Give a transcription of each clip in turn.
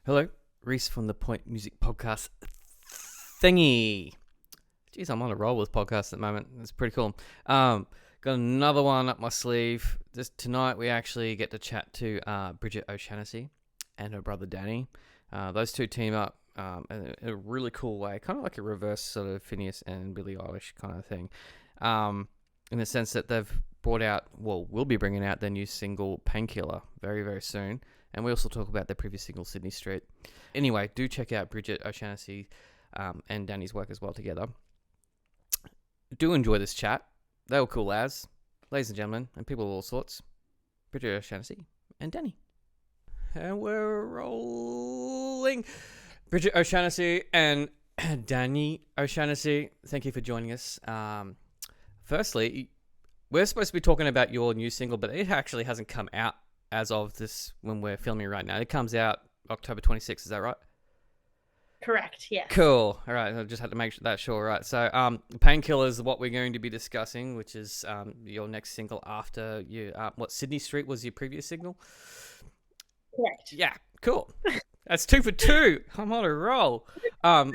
Hello, Reese from the Point Music Podcast thingy. Jeez, I'm on a roll with podcasts at the moment. It's pretty cool. Got another one up my sleeve. Tonight we actually get to chat to Bridget O'Shaughnessy and her brother Danny. Those two team up in a really cool way, kind of like a reverse sort of Phineas and Billie Eilish kind of thing. In the sense that they've brought out, will be bringing out their new single Painkiller very, very soon. And we also talk about their previous single, Sydney Street. Anyway, do check out Bridget O'Shaughnessy and Danny's work as well together. Do enjoy this chat. They were cool as, ladies and gentlemen, and people of all sorts. Bridget O'Shaughnessy and Danny. And we're rolling. Bridget O'Shaughnessy and Danny O'Shaughnessy, thank you for joining us. Firstly, we're supposed to be talking about your new single, but it actually hasn't come out as of this when we're filming right now. It comes out October 26th, is that right? Correct, yeah. Cool. All right, I just had to make that sure. Right, so Painkiller is what we're going to be discussing, which is your next single after you. Sydney Street was your previous single? Correct. Yeah, cool. That's 2 for 2. I'm on a roll. I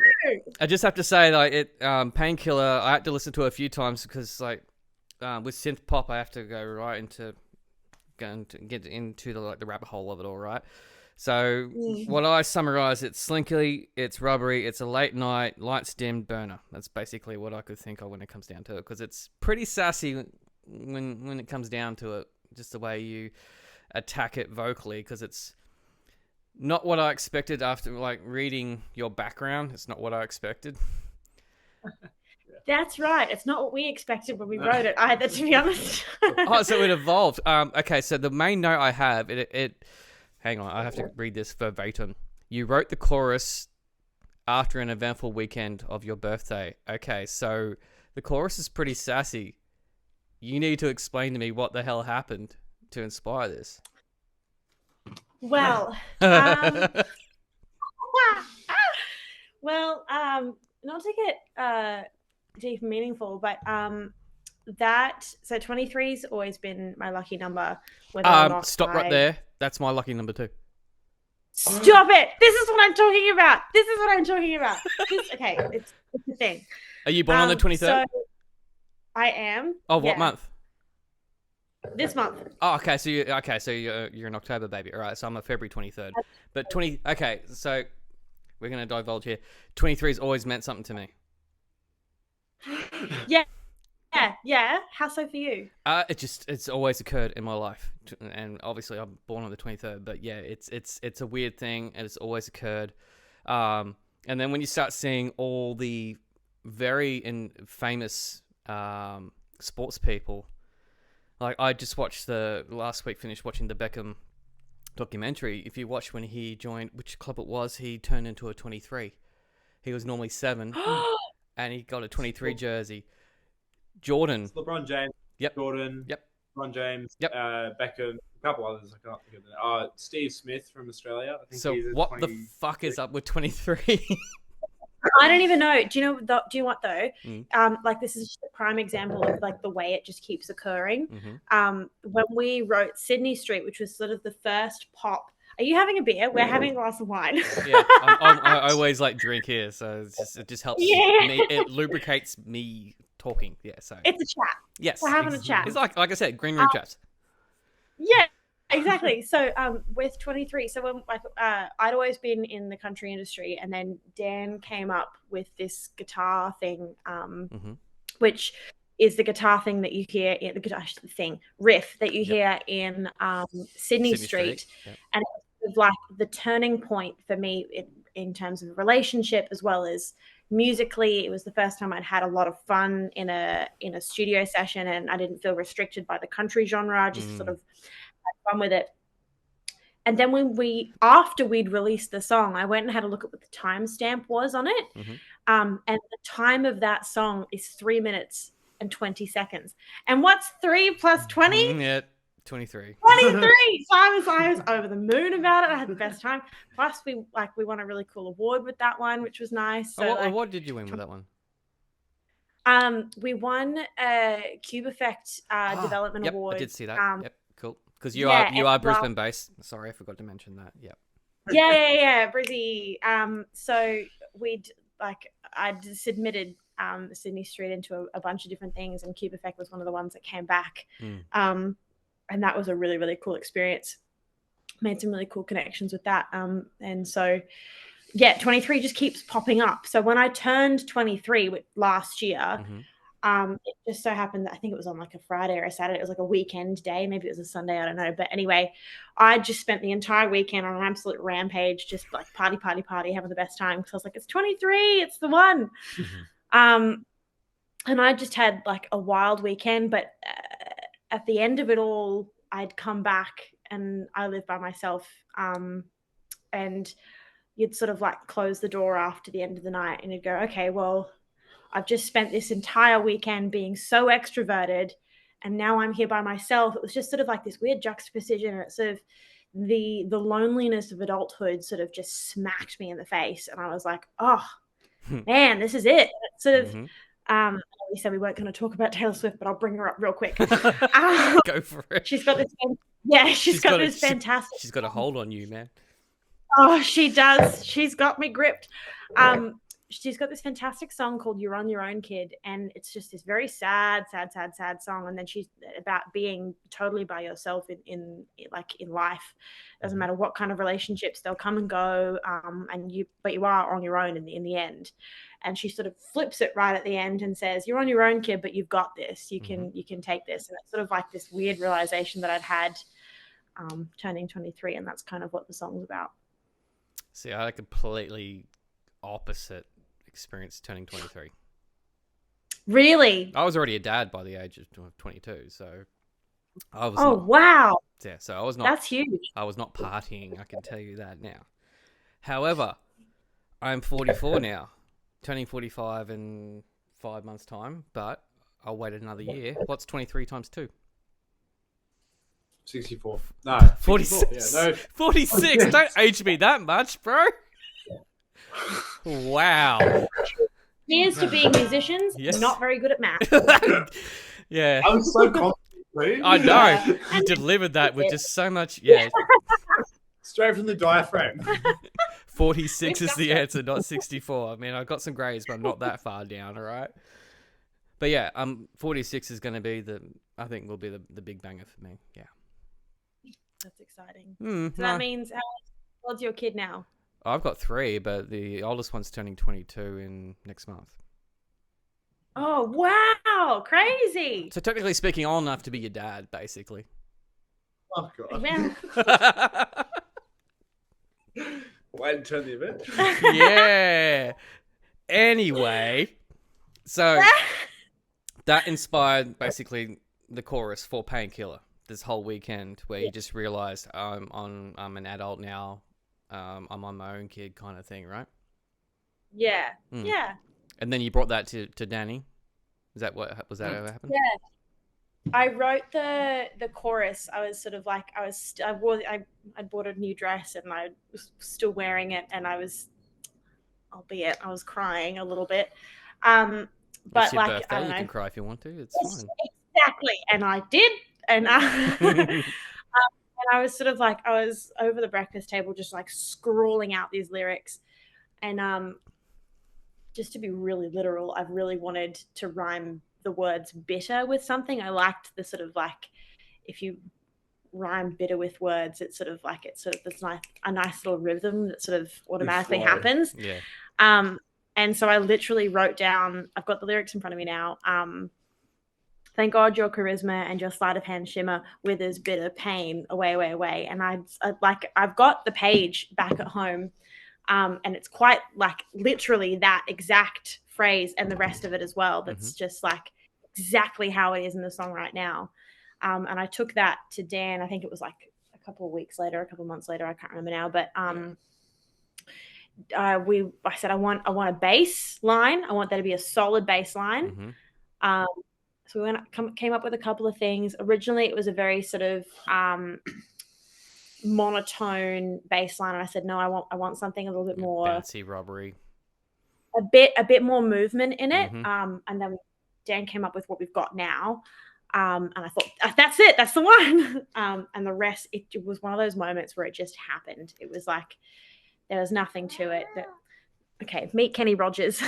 just have to say, Painkiller, I had to listen to it a few times because, with synth-pop, I have to go right into get into the rabbit hole of it all, right? So what I summarize, it's slinky, it's rubbery, it's a late night, lights dimmed burner. That's basically what I could think of when it comes down to it, because it's pretty sassy when it comes down to it, just the way you attack it vocally, because it's not what I expected after reading your background. It's not what I expected. That's right. It's not what we expected when we wrote it either, to be honest. Oh, so it evolved. Okay, so the main note I have, it hang on, I have to read this verbatim. You wrote the chorus after an eventful weekend of your birthday. Okay, so the chorus is pretty sassy. You need to explain to me what the hell happened to inspire this. Well, not to get deep and meaningful, but so 23's always been my lucky number. Stop right there. That's my lucky number too. Stop it! This is what I'm talking about. Okay, it's the thing. Are you born on the 23rd? So I am. Oh, what month? This month. Oh, okay. So you're an October baby. All right. So I'm a February 23rd. But Okay. So we're gonna divulge here. 23's always meant something to me. Yeah. How so for you? It's always occurred in my life, and obviously I'm born on the 23rd. But yeah, it's a weird thing, and it's always occurred. And then when you start seeing all the very famous sports people. Like, I just watched finished watching the Beckham documentary. If you watch when he joined, which club it was, he turned into a 23. He was normally 7, and he got a 23 jersey. Jordan. It's LeBron James. Yep. Jordan. Yep. LeBron James. Yep. Beckham. A couple others. I can't think of them. Steve Smith from Australia. I think So what the fuck is up with 23? I don't even know. Do you know what though? This is just a prime example of the way it just keeps occurring. Mm-hmm. When we wrote Sydney Street, which was sort of the first pop. Are you having a beer? We're having a glass of wine. Yeah, I always drink here, so it just helps me. It lubricates me talking. Yeah, so it's a chat. Yes, we're having a chat. It's like I said, green room chats. Yeah. Exactly. So with 23, so when I'd always been in the country industry, and then Dan came up with this guitar thing, which is the guitar thing that you hear in the guitar thing riff that you hear in Sydney Street. Yep. And it was the turning point for me in terms of relationship as well as musically. It was the first time I'd had a lot of fun in a studio session, and I didn't feel restricted by the country genre. Just sort of had fun with it. And then after we'd released the song, I went and had a look at what the timestamp was on it. And the time of that song is 3 minutes and 20 seconds. And what's 3 plus 20? Yeah, 23. 23. So I was over the moon about it. I had the best time. Plus we won a really cool award with that one, which was nice. So, what award did you win with that one? We won a Cube Effect Development Award. I did see that. Yep, cool. Because you are Brisbane based. Sorry, I forgot to mention that. Yep. Yeah, Brizzy. So I'd submitted Sydney Street into a bunch of different things, and Cube Effect was one of the ones that came back. And that was a really, really cool experience. Made some really cool connections with that. And so, yeah, 23 just keeps popping up. So when I turned 23 last year, it just so happened that I think it was on like a Friday or a Saturday. It was like a weekend day. Maybe it was a Sunday. I don't know. But anyway, I just spent the entire weekend on an absolute rampage, just like party, having the best time. Because I was like, it's 23. It's the one. And I just had like a wild weekend. But at the end of it all, I'd come back and I live by myself. And you'd sort of like close the door after the end of the night and you'd go, okay, well, I've just spent this entire weekend being so extroverted and now I'm here by myself. It was just sort of like this weird juxtaposition. And it's sort of the loneliness of adulthood sort of just smacked me in the face. And I was like, oh, man, this is it. It's sort of, we said we weren't going to talk about Taylor Swift, but I'll bring her up real quick. Go for it. She's got this, she's got this fantastic. She's got a hold on you, man. Oh, she does. She's got me gripped. She's got this fantastic song called You're on Your Own, Kid. And it's just this very sad song. And then she's about being totally by yourself in life. Doesn't matter what kind of relationships, they'll come and go. But you are on your own in the end. And she sort of flips it right at the end and says, you're on your own, kid, but you've got this. You can take this. And it's sort of like this weird realization that I'd had turning 23. And that's kind of what the song's about. See, I had a completely opposite experience turning 23. Really? I was already a dad by the age of 22, so I was. Oh, wow. Yeah, so I was not. That's huge. I was not partying, I can tell you that now. However, I'm 44 now, turning 45 in 5 months' time, but I'll wait another year. What's 23 times 2? 64. No, 46. Yeah, no. 46. Don't age me that much, bro. Wow. Cheers to being musicians. Yes. Not very good at math. Yeah. I was so confident. I know. You delivered that with just so much. Yeah. Straight from the diaphragm. 46 is the answer, not 64. I mean, I got some grades, but I'm not that far down, all right? But yeah, 46 is going to be I think will be the big banger for me. Yeah. That's exciting. So that means, how old's your kid now? I've got 3, but the oldest one's turning 22 in next month. Oh, wow. Crazy. So technically speaking, old enough to be your dad, basically. Oh, God. Man. Way to turn the event. Yeah. Anyway, so that inspired basically the chorus for Painkiller this whole weekend, where you just realized I'm an adult now. I'm on my own, kid, kind of thing, right? Yeah. Yeah. And then you brought that to Danny. Is that what was that ever happened? Yeah. I wrote the chorus. I was sort of like I bought a new dress and I was still wearing it, and I was crying a little bit. But it's your like birthday, I don't you know. can cry if you want to. It's fine. Exactly, and I did, and and I was sort of like, I was over the breakfast table just like scrawling out these lyrics, and just to be really literal, I've really wanted to rhyme the words bitter with something. I liked the sort of like, if you rhyme bitter with words, it's sort of this a nice little rhythm that sort of automatically happens. Yeah. And so I literally wrote down, I've got the lyrics in front of me now. Thank God your charisma and your sleight of hand shimmer withers bitter pain away, away, away. And I've got the page back at home. And it's quite like literally that exact phrase and the rest of it as well. That's just like exactly how it is in the song right now. And I took that to Dan. I think it was like a couple of months later. I can't remember now. But I said I want a bass line. I want there to be a solid bass line. So we came up with a couple of things. Originally, it was a very sort of monotone bass line, and I said no, I want something a little bit more bouncy, robbery, a bit more movement in it. And then Dan came up with what we've got now. And I thought, that's it, that's the one. And the rest, it was one of those moments where it just happened. It was like, there was nothing to it. Okay, meet Kenny Rogers.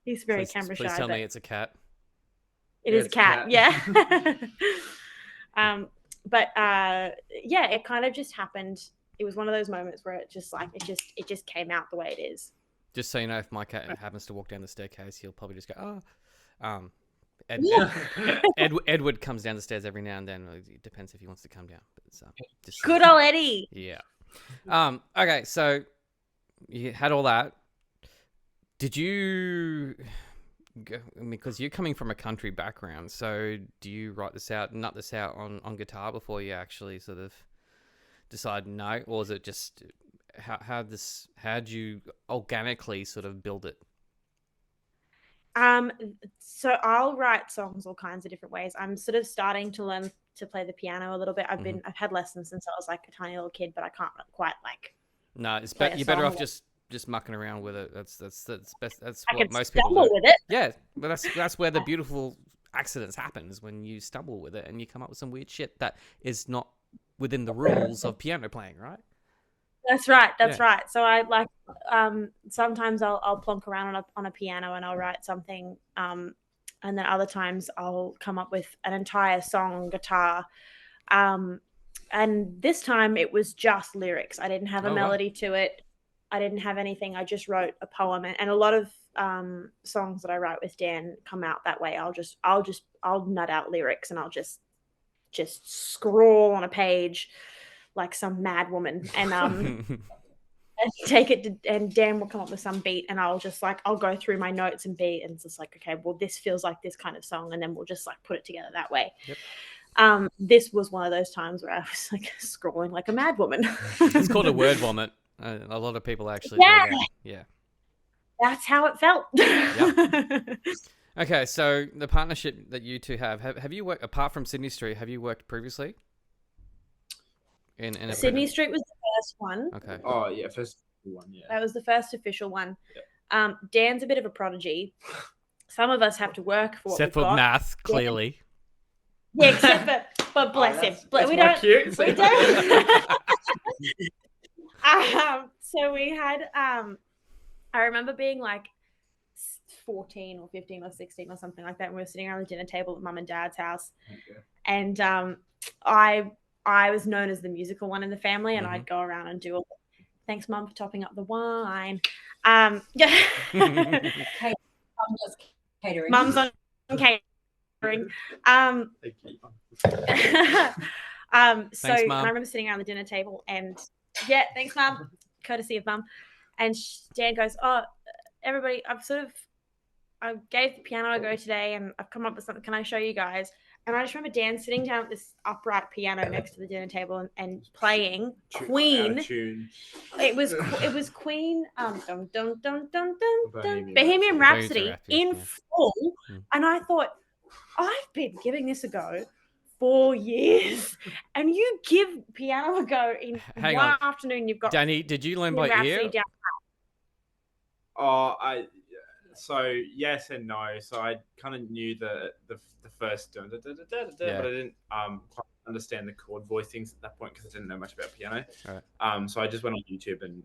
He's very camera shy. Please tell me it's a cat. It is cat, yeah. But yeah, it kind of just happened. It was one of those moments where it just came out the way it is. Just so you know, if my cat happens to walk down the staircase, he'll probably just go, oh. Edward comes down the stairs every now and then. It depends if he wants to come down. But it's, just good old Eddie. Yeah. Okay, so you had all that. Did you? Because you're coming from a country background, so do you nut this out on guitar before you actually sort of decide no, or is it just how'd you organically sort of build it? So I'll write songs all kinds of different ways. I'm sort of starting to learn to play the piano a little bit. I've had lessons since I was like a tiny little kid, but I can't quite like. No, you're better off just mucking around with it. That's best. That's I what can most people stumble do. with it. Yeah, but that's where the beautiful accidents happen, is when you stumble with it and you come up with some weird shit that is not within the rules of piano playing, right? That's right. That's right. So I like sometimes I'll plonk around on a piano and I'll write something, and then other times I'll come up with an entire song on guitar. And this time it was just lyrics. I didn't have a melody to it. I didn't have anything. I just wrote a poem, and a lot of songs that I write with Dan come out that way. I'll nut out lyrics and I'll just scrawl on a page like some mad woman, and and take it to, and Dan will come up with some beat, and I'll go through my notes and beat, and it's just like, okay, well, this feels like this kind of song, and then we'll just like put it together that way. Yep. This was one of those times where I was like scrolling like a mad woman. It's called a word vomit. A lot of people actually. Yeah. That's how it felt. Yep. Okay, so the partnership that you two have you worked, apart from Sydney Street, have you worked previously? In Sydney Street was the first one. Okay. Oh yeah, first one. Yeah. That was the first official one. Yep. Dan's a bit of a prodigy. Some of us have to work for what except we've for got. math, clearly. Yeah, except for bless him. We don't. Cute. We don't. So we had. I remember being like 14 or 15 or 16 or something like that, and we were sitting around the dinner table at Mum and Dad's house, and I was known as the musical one in the family, and I'd go around and do all the, thanks, Mum, for topping up the wine. Mum does catering. Mum's on catering. So Thanks, Mum. I remember sitting around the dinner table, and thanks, Mum, courtesy of Mum. And Dan goes, oh, everybody, I gave the piano a go today, and I've come up with something. Can I show you guys? And I just remember Dan sitting down at this upright piano next to the dinner table and playing Queen. It was Queen. Dun, dun, dun, dun, dun, Bohemian Rhapsody in full. And I thought, I've been giving this a go 4 years, and you give piano a go in one afternoon. You've got Danny. Did you learn by ear? So yes and no. So I kind of knew the first dun, dun, dun, dun, dun, dun, but I didn't quite understand the chord voicings at that point because I didn't know much about piano. Right. So I just went on YouTube and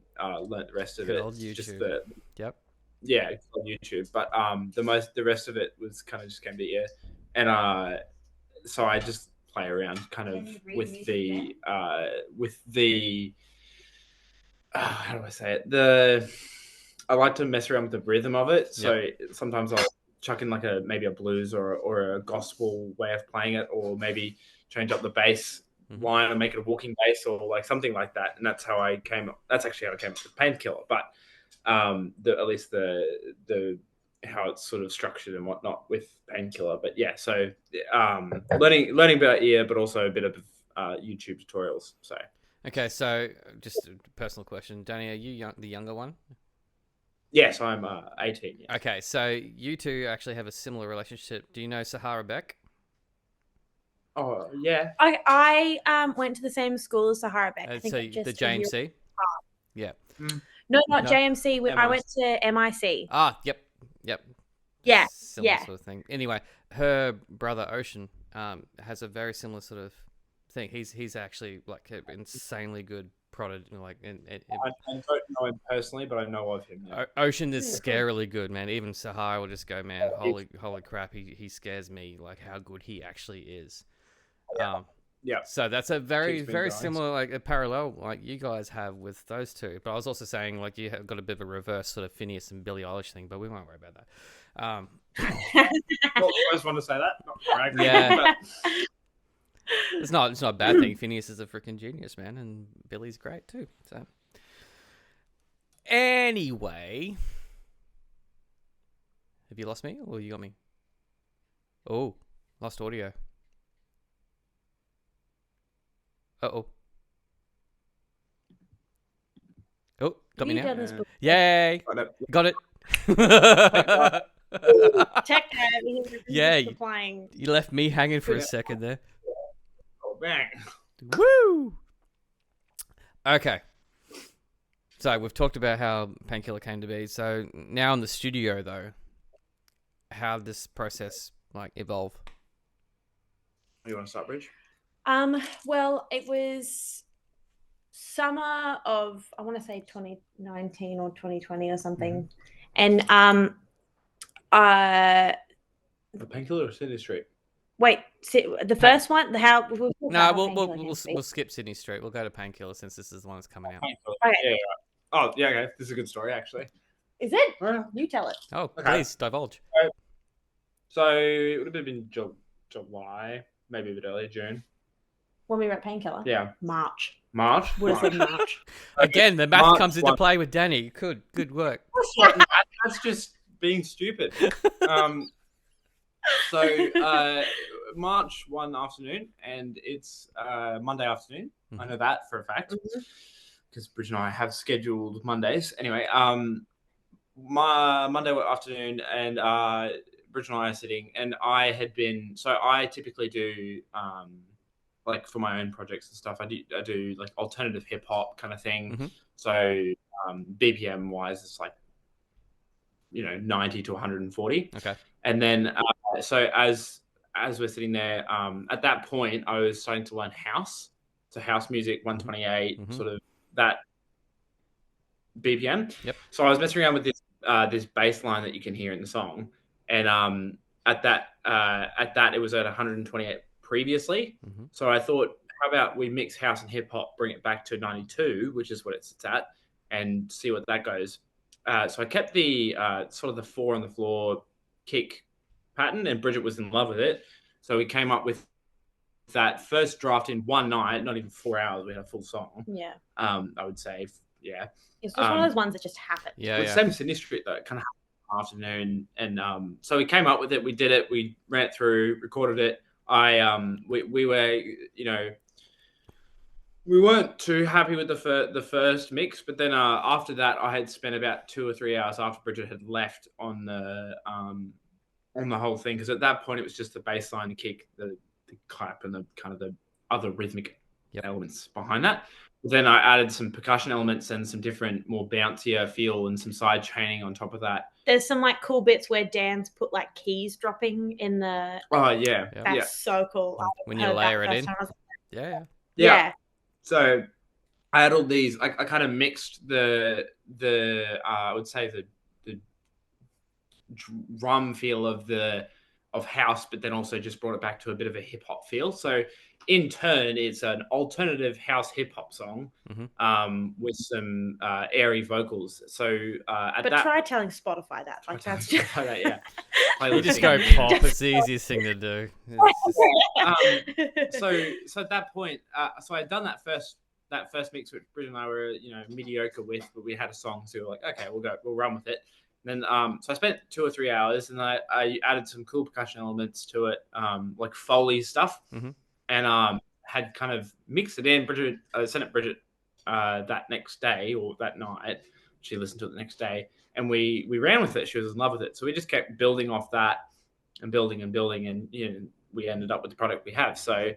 learned the rest of it. Old YouTube. Just it's on YouTube. But the rest of it was kind of just came to ear, and so I just play around kind of with the how do I say it? I like to mess around with the rhythm of it. So sometimes I'll chuck in like maybe a blues or a gospel way of playing it, or maybe change up the bass line and make it a walking bass or like something like that. And that's actually how I came up with Painkiller. But at least the how it's sort of structured and whatnot with Painkiller. But yeah, so learning about ear, but also a bit of YouTube tutorials. So okay, so just a personal question, Danny, are you the younger one? Yes, I'm 18. Yes. Okay, so you two actually have a similar relationship. Do you know Sahara Beck? Oh, yeah. I went to the same school as Sahara Beck. I think so just the JMC? Yeah. No, not JMC. I went to MIC. Ah, yep. Yeah, Similar sort of thing. Anyway, her brother Ocean has a very similar sort of thing. He's actually like an insanely good prodigy. Like, I don't know him personally, but I know of him. Yeah. Ocean is scarily good, man. Even Sahar will just go, man, holy crap, he scares me. Like how good he actually is. Yeah. So that's a very Keeps me very going. similar like a parallel like you guys have with those two. But I was also saying like you have got a bit of a reverse sort of Phineas and Billie Eilish thing, but we won't worry about that. Well, I just want to say that. Not bragging, Yeah. but It's not a bad thing. Phineas is a freaking genius, man, and Billy's great too. So anyway, have you lost me or you got me? Oh, lost audio. Uh-oh. Oh, got me You've now. done this before. Yay! Got it. Tech Yeah, flying. You left me hanging for a second there. oh, bang. Woo! Okay. So we've talked about how Painkiller came to be. So now in the studio, though, how did this process like evolve? You want to start, Bridge? Well, it was summer of, I want to say 2019 or 2020 or something. And The Painkiller or City Street? wait, the first one, We'll skip Sydney Street. We'll go to Painkiller since this is the one that's coming out. Painkiller. Okay. Yeah. Oh, yeah. Okay. This is a good story, actually. Is it? Yeah. You tell it. Oh, Okay. please divulge. So it would have been July, maybe a bit earlier, June. When we were at Painkiller? Yeah. March. March? Would have said March. Again, the math March comes into play with Danny. Good work. That's just being stupid. So March one afternoon, and it's Monday afternoon. I know that for a fact because Bridget and I have scheduled Mondays. Anyway, my Monday afternoon, and Bridget and I are sitting, and I typically do like for my own projects and stuff. I do like alternative hip hop kind of thing. So BPM wise, it's like 90 to 140. Okay. And then so as we're sitting there, at that point I was starting to learn house. So house music, 128, sort of that BPM. Yep. So I was messing around with this bass line that you can hear in the song, and at that it was at 128 previously. So I thought, how about we mix house and hip hop, bring it back to 92, which is what it's at, and see what that goes. So I kept the sort of the 4 on the floor kick pattern, and Bridget was in love with it. So we came up with that first draft in one night, not even 4 hours. We had a full song. Yeah. I would say, yeah. It's just one of those ones that just happen. Yeah. Same as Sydney Street, though. It kind of happened afternoon, and so we came up with it. We did it. We ran it through, recorded it. We were, we weren't too happy with the first mix, but then after that, I had spent about 2 or 3 hours after Bridget had left on the whole thing, because at that point it was just the bass line, the kick, the clap, and the kind of the other rhythmic elements behind that. Then I added some percussion elements and some different, more bouncier feel and some side chaining on top of that. There's some like cool bits where Dan's put like keys dropping in the. Oh yeah, That's so cool. When you layer it in. Yeah. So I had all these. I kind of mixed the I would say the drum feel of house, but then also just brought it back to a bit of a hip hop feel. So in turn, it's an alternative house hip hop song with some airy vocals. So try telling Spotify that. Like that's just yeah. You just go pop. It's the easiest thing to do. So at that point, so I'd done that first mix, which Bridget and I were mediocre with, but we had a song, so we were like, okay, we'll run with it. And then so I spent 2 or 3 hours, and I added some cool percussion elements to it, like Foley stuff, and had kind of mixed it in. Bridget sent it Bridget that next day or that night. She listened to it the next day, and we ran with it. She was in love with it, so we just kept building off that and building, and we ended up with the product we have. So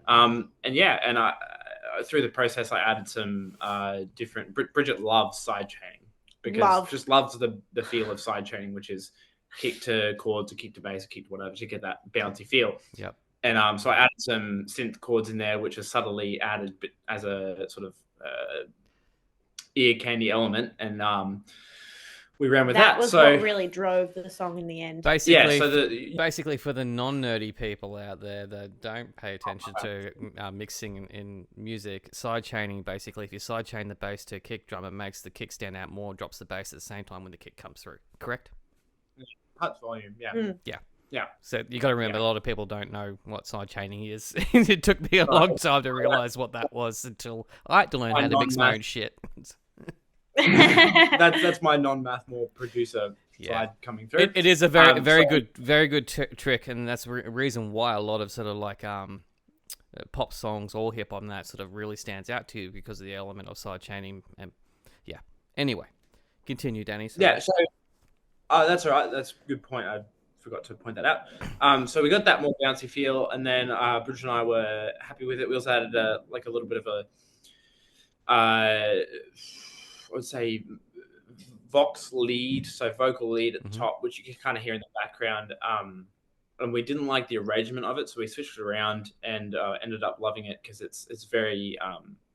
and I through the process I added some different. Bridget loves side chaining because just loves the feel of side chaining, which is kick to chord to kick to bass, kick to whatever, to get that bouncy feel. Yep. And so I added some synth chords in there, which are subtly added as a sort of ear candy element, and we ran with that. That was so what really drove the song in the end. Basically, yeah. So basically for the non-nerdy people out there that don't pay attention to mixing in music, sidechaining, basically, if you sidechain the bass to a kick drum, it makes the kick stand out more, drops the bass at the same time when the kick comes through. Correct? cuts volume. Yeah. Yeah. So you got to remember, a lot of people don't know what sidechaining is. It took me a long time to realize what that was until I had to learn how to mix my own shit. That's my non-math more producer side coming through. It is a very good trick, and that's a reason why a lot of sort of like pop songs or hip hop and that sort of really stands out to you, because of the element of sidechaining. And anyway, continue, Danny. So that's all right. That's a good point. I forgot to point that out. So we got that more bouncy feel, and then Bridget and I were happy with it. We also added a little bit of a I would say vox lead, so vocal lead at the top, which you can kind of hear in the background. And we didn't like the arrangement of it, so we switched it around and ended up loving it, because it's very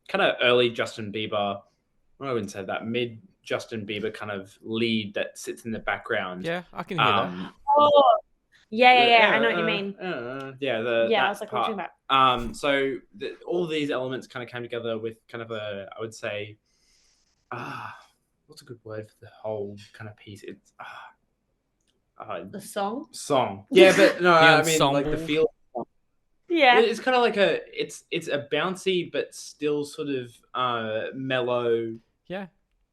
kind of early Justin Bieber. Well, I wouldn't say that, mid Justin Bieber kind of lead that sits in the background. Yeah, I can hear that. Oh, yeah. I know what you mean. I was like, what are you talking about? So all of these elements kind of came together with kind of I would say, what's a good word for the whole kind of piece? It's the song. Yeah, but no, I mean ensemble. like the feel. Yeah, it's kind of like it's a bouncy but still sort of mellow. Yeah.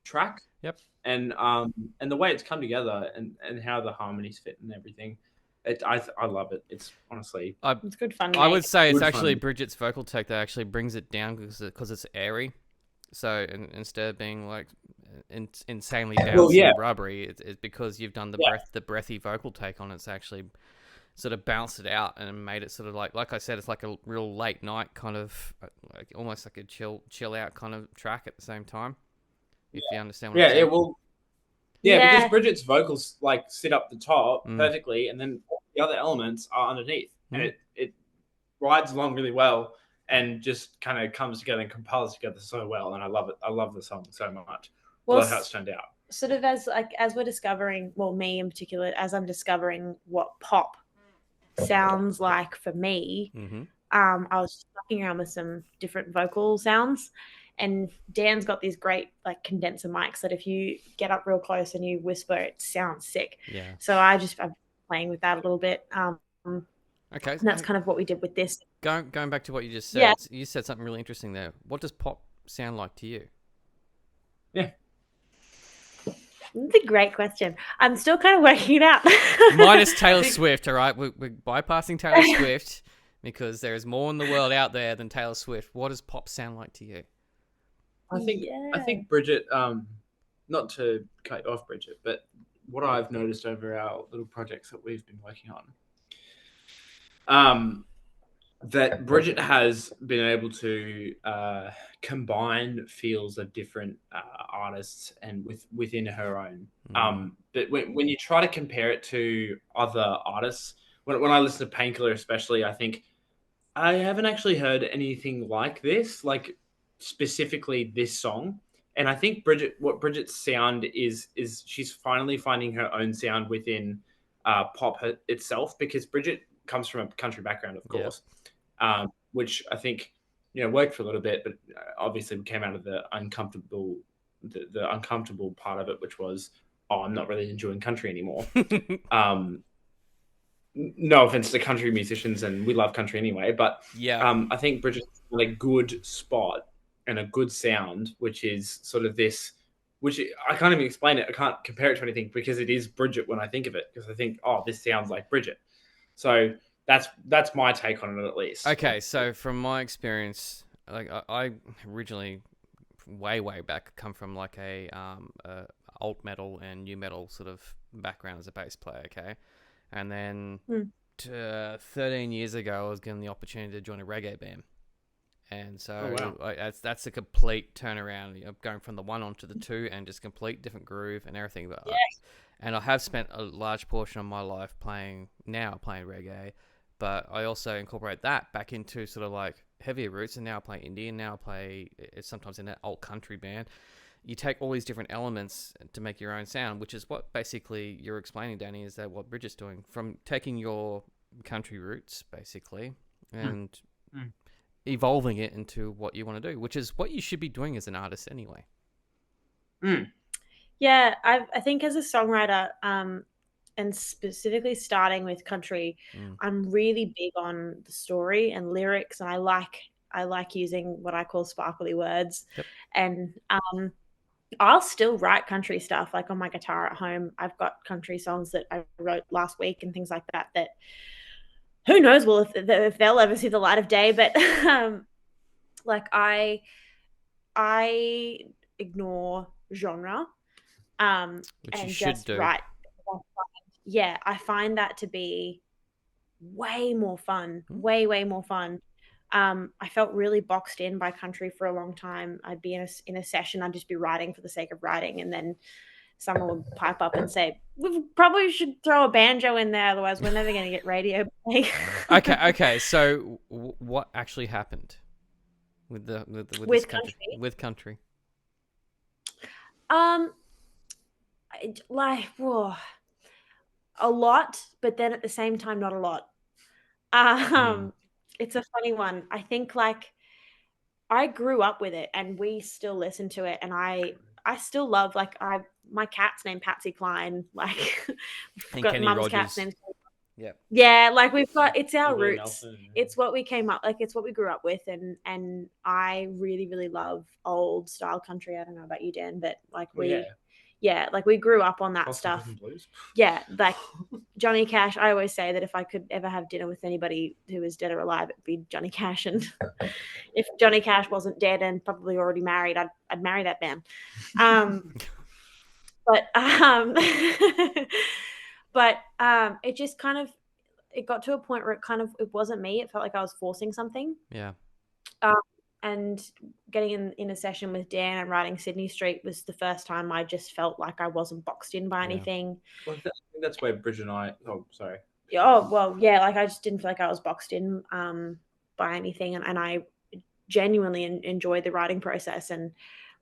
Track. Yep. And the way it's come together and how the harmonies fit and everything, I love it. It's honestly it's good fun. I would say it's Good actually fun. Bridget's vocal take that actually brings it down, because it's airy. So instead of being like insanely bouncy and rubbery, it's because you've done the breathy vocal take on it. It's actually sort of bounced it out and made it sort of like I said, it's like a real late night kind of, like almost like a chill out kind of track at the same time. If you understand what I'm saying. Because Bridget's vocals like sit up the top perfectly, and then the other elements are underneath, and it rides along really well, and just kind of comes together and compiles together so well, and I love it. I love the song so much. I love how it's turned out. Sort of as we're discovering, well, me in particular, as I'm discovering what pop sounds like for me, I was fucking around with some different vocal sounds. And Dan's got these great like condenser mics that if you get up real close and you whisper, it sounds sick. Yeah. So I'm playing with that a little bit. Okay. And that's kind of what we did with this. Going back to what you just said, you said something really interesting there. What does pop sound like to you? Yeah. That's a great question. I'm still kind of working it out. Minus Taylor Swift, all right? We're bypassing Taylor Swift because there is more in the world out there than Taylor Swift. What does pop sound like to you? I think Bridget, not to cut you off, Bridget, but what I've noticed over our little projects that we've been working on, that Bridget has been able to combine feels of different artists and within her own. But when you try to compare it to other artists, when I listen to Painkiller especially, I think I haven't actually heard anything like this, like specifically this song. And I think Bridget's sound is she's finally finding her own sound within pop itself, because Bridget comes from a country background, of course, which I think worked for a little bit, but obviously we came out of the uncomfortable part of it, which was, I'm not really enjoying country anymore. No offense to country musicians, and we love country anyway, but I think Bridget's in a good spot and a good sound, which is sort of this, which I can't even explain it. I can't compare it to anything, because it is Bridget when I think of it, because I think, this sounds like Bridget. So that's my take on it, at least. Okay, so from my experience, like I originally, way back, come from like a alt metal and new metal sort of background as a bass player. Okay, and then 13 years ago, I was given the opportunity to join a reggae band. And so that's a complete turnaround, going from the 1 onto the 2, and just complete different groove and everything. But and I have spent a large portion of my life playing reggae, but I also incorporate that back into sort of like heavier roots, and now I play indie, and now I play it's sometimes in an alt country band. You take all these different elements to make your own sound, which is what basically you're explaining, Danny, is that what Bridget's doing, from taking your country roots basically and evolving it into what you want to do, which is what you should be doing as an artist anyway. Yeah, I think as a songwriter, and specifically starting with country, I'm really big on the story and lyrics, and I like using what I call sparkly words. Yep. And I'll still write country stuff, like on my guitar at home. I've got country songs that I wrote last week and things like that. That who knows, if they'll ever see the light of day. But like I ignore genre, which and you should just do. write. Yeah, I find that to be way more fun, way more fun. I felt really boxed in by country for a long time. I'd be in a session, I'd just be writing for the sake of writing, and then someone would pipe up and say, "We probably should throw a banjo in there, otherwise we're never going to get radio play." Okay. So what actually happened with this country? With country? A lot, but then at the same time, not a lot. It's a funny one. I think like I grew up with it, and we still listen to it, and I still love, like, my cat's named Patsy Cline, like And got Kenny mum's Rogers. cat's name. Yep. Yeah, like we've got, it's our Willie roots. Nelson. It's what we came up, like it's what we grew up with, and I really, really love old style country. I don't know about you, Dan, but like like we grew up on that Cost of stuff. Living Blues. Yeah, like Johnny Cash. I always say that if I could ever have dinner with anybody who is dead or alive, it'd be Johnny Cash. And if Johnny Cash wasn't dead and probably already married, I'd marry that man. But it just kind of, it got to a point where it wasn't me. It felt like I was forcing something. Yeah. And getting in a session with Dan and writing Sydney Street was the first time I just felt like I wasn't boxed in by anything. Well, I think that's where Bridget and I. Oh, sorry. Oh, well, yeah, like I just didn't feel like I was boxed in by anything. And I genuinely enjoyed the writing process and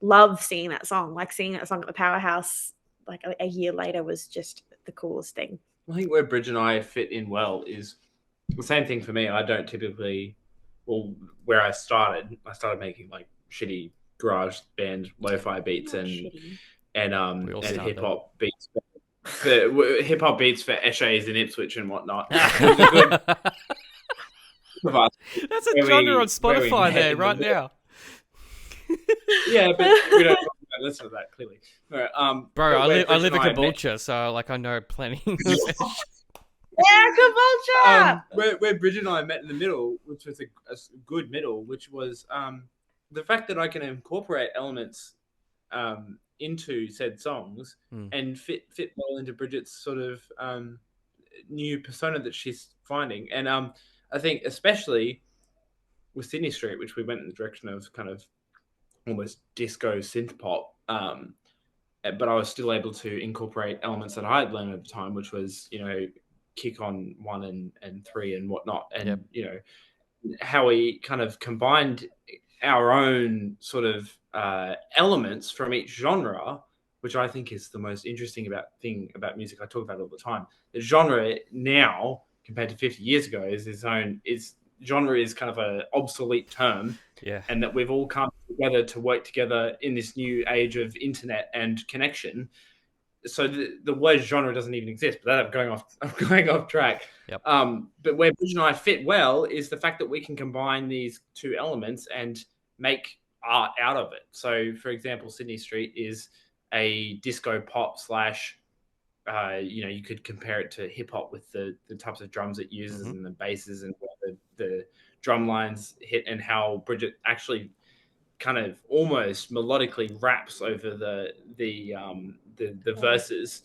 love singing that song. Like singing that song at the Powerhouse like a year later was just the coolest thing. I think where Bridget and I fit in well is the same thing for me. I don't typically. Well, where I started making like shitty garage band lo-fi beats and hip hop beats for hip hop beats for Eshays in Ipswich and whatnot. That's a genre on Spotify there right now. Yeah, but we don't listen to that clearly. No, bro, I live in Caboolture, so like I know plenty. Yeah, Caboolture! Where Bridget and I met in the middle, which was a good middle, which was the fact that I can incorporate elements into said songs and fit well into Bridget's sort of new persona that she's finding. And I think especially with Sydney Street, which we went in the direction of kind of almost disco synth pop, but I was still able to incorporate elements that I had learned at the time, which was, kick on 1 and 3 and whatnot, and how we kind of combined our own sort of elements from each genre, which I think is the most interesting thing about music. I talk about it all the time. The genre now compared to 50 years ago genre is kind of an obsolete term, and that we've all come together to work together in this new age of internet and connection. So the word genre doesn't even exist, but I'm going off track. Yep. But where Bridget and I fit well is the fact that we can combine these two elements and make art out of it. So, for example, Sydney Street is a disco pop / you could compare it to hip hop with the types of drums it uses and the basses and where the drum lines hit, and how Bridget actually kind of almost melodically raps over the verses,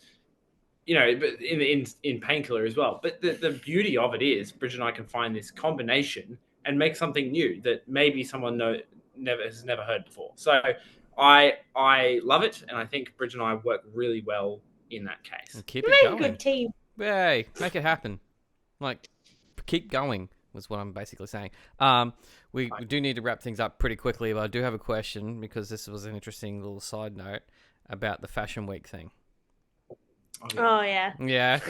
but in Painkiller as well. But the beauty of it is Bridget and I can find this combination and make something new that maybe someone has never heard before. So I love it, and I think Bridget and I work really well in that case. And keep it going. Good team. Hey, make it happen. Like, keep going. Was what I'm basically saying. We do need to wrap things up pretty quickly, but I do have a question because this was an interesting little side note about the Fashion Week thing. Oh yeah. Yeah.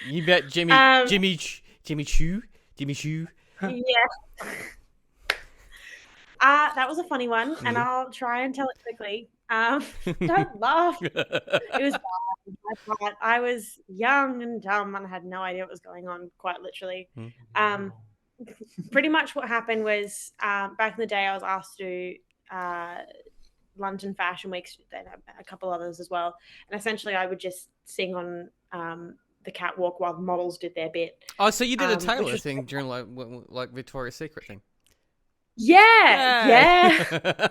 You bet Jimmy Choo. Yeah. That was a funny one, and I'll try and tell it quickly. Don't laugh. It was bad. I was young and dumb and I had no idea what was going on, quite literally. Pretty much what happened was back in the day I was asked to do London Fashion Weeks, then a couple others as well. And essentially I would just sing on the catwalk while the models did their bit. Oh, so you did a Taylor thing during like Victoria's Secret thing? Yeah.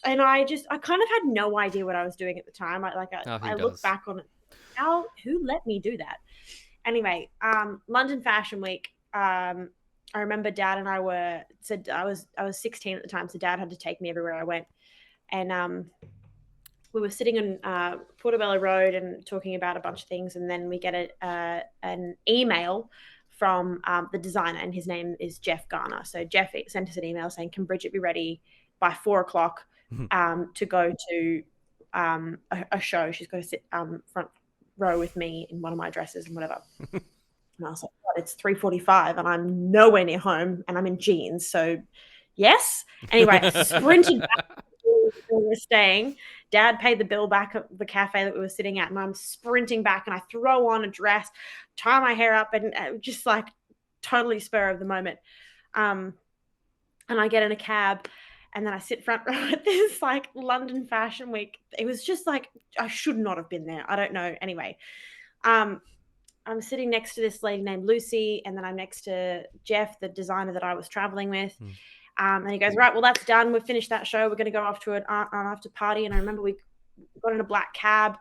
And I kind of had no idea what I was doing at the time. I look back on it. Who let me do that? Anyway, London Fashion Week. I remember Dad and I was 16 at the time, so Dad had to take me everywhere I went. And we were sitting on Portobello Road and talking about a bunch of things, and then we get an email from the designer, and his name is Jeff Garner. So Jeff sent us an email saying, "Can Bridget be ready by 4:00 to go to a show? She's got to sit front row with me in one of my dresses and whatever." And I was like, "God, it's 3:45 and I'm nowhere near home and I'm in jeans, so yes." Anyway, I sprinted back to where we were staying. Dad paid the bill back at the cafe that we were sitting at, and I'm sprinting back and I throw on a dress, tie my hair up, and just like totally spur of the moment. And I get in a cab, and then I sit front row at this like London Fashion Week. It was just like, I should not have been there. I don't know. Anyway, I'm sitting next to this lady named Lucy, and then I'm next to Jeff, the designer that I was traveling with. And he goes, "Right, well, that's done. We've finished that show. We're going to go off to an after party." And I remember we got in a black cab.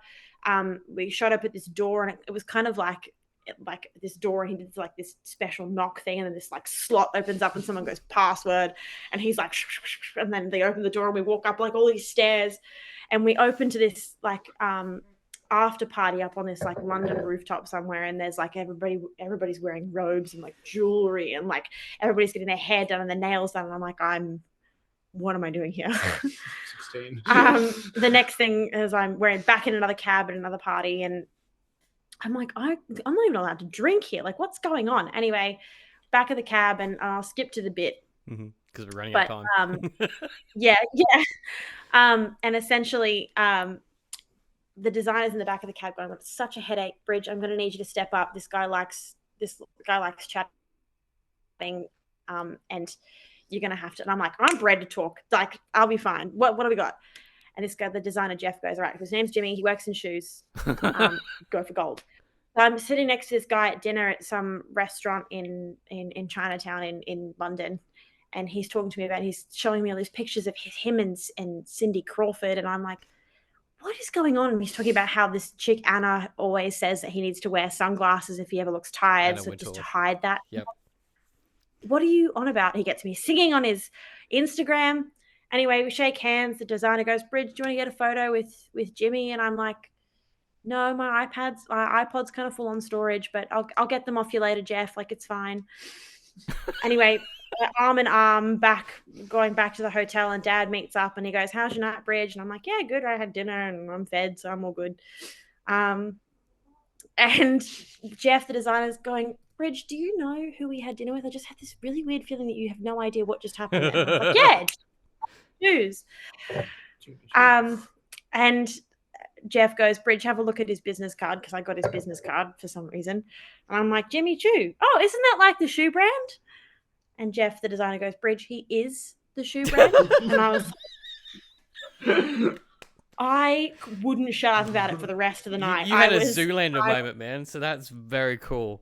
We showed up at this door, and it was kind of like this door, and he did like this special knock thing, and then this like slot opens up and someone goes password, and he's like, and then they open the door and we walk up like all these stairs, and we open to this like after party up on this like London rooftop somewhere, and there's like everybody's wearing robes and like jewelry, and like everybody's getting their hair done and their nails done, and I'm like, what am I doing here? 16. The next thing is we're back in another cab at another party, and I'm like, I'm not even allowed to drink here. Like, what's going on? Anyway, back of the cab, and I'll skip to the bit because we're running out of time. Yeah. And essentially, the designer's in the back of the cab going, "It's such a headache, Bridge. I'm going to need you to step up. This guy likes chatting, and you're going to have to." And I'm like, "I'm bred to talk. Like, I'll be fine. What have we got?" And this guy, the designer, Jeff, goes, "All right, his name's Jimmy. He works in shoes. Go for gold." So I'm sitting next to this guy at dinner at some restaurant in Chinatown in London, and he's talking to me he's showing me all these pictures of him and Cindy Crawford, and I'm like, what is going on? And he's talking about how this chick Anna always says that he needs to wear sunglasses if he ever looks tired, so just to hide that. Yep. What are you on about? He gets me singing on his Instagram. Anyway, we shake hands. The designer goes, "Bridge, do you want to get a photo with Jimmy?" And I'm like, "No, my iPod's kind of full on storage, but I'll get them off you later, Jeff. Like, it's fine." Anyway, we're arm in arm going back to the hotel, and Dad meets up and he goes, "How's your night, Bridge?" And I'm like, "Yeah, good. I had dinner and I'm fed, so I'm all good." And Jeff, the designer's going, "Bridge, do you know who we had dinner with? I just had this really weird feeling that you have no idea what just happened." And I was like, "Yeah, shoes." And Jeff goes, "Bridge, have a look at his business card," because I got his business card for some reason. And I'm like, "Jimmy Choo. Oh, isn't that like the shoe brand?" And Jeff, the designer, goes, "Bridge, he is the shoe brand." And I was like, I wouldn't shut up about it for the rest of the night. You had a Zoolander moment, man. So that's very cool.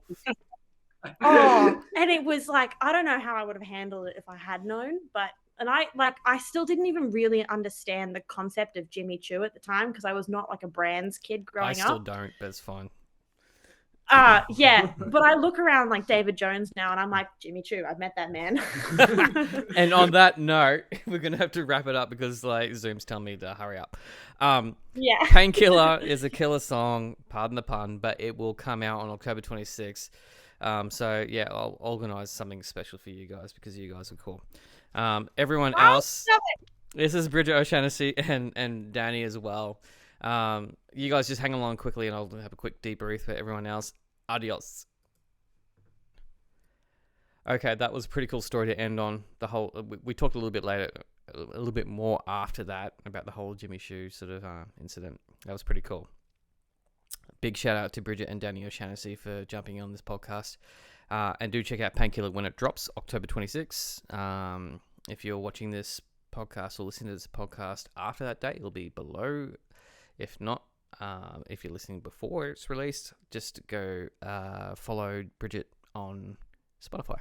Oh, and it was like, I don't know how I would have handled it if I had known, but I still didn't even really understand the concept of Jimmy Choo at the time, because I was not like a brands kid growing up. I still don't, but it's fine. Yeah, but I look around like David Jones now, and I'm like, Jimmy Choo, I've met that man. And on that note, we're gonna have to wrap it up because like Zoom's telling me to hurry up. Yeah, Painkiller is a killer song, pardon the pun, but it will come out on October 26th. So yeah, I'll organise something special for you guys because you guys are cool. Everyone Oh, else, stop it. this is Bridget O'Shaughnessy and Danny as well. You guys just hang along quickly, and I'll have a quick debrief for everyone else. Adios. Okay, that was a pretty cool story to end on. The whole we talked a little bit later, a little bit more after that about the whole Jimmy Choo sort of incident. That was pretty cool. Big shout out to Bridget and Danny O'Shaughnessy for jumping on this podcast. And do check out Painkiller when it drops, October 26th. If you're watching this podcast or listening to this podcast after that date, it'll be below. If not, if you're listening before it's released, just go follow Bridget on Spotify.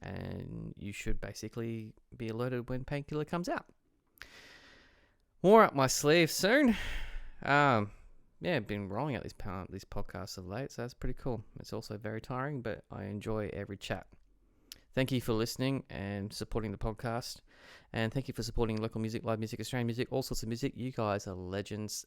And you should basically be alerted when Painkiller comes out. More up my sleeve soon. Yeah, I've been rolling out these podcasts of late, so that's pretty cool. It's also very tiring, but I enjoy every chat. Thank you for listening and supporting the podcast. And thank you for supporting local music, live music, Australian music, all sorts of music. You guys are legends.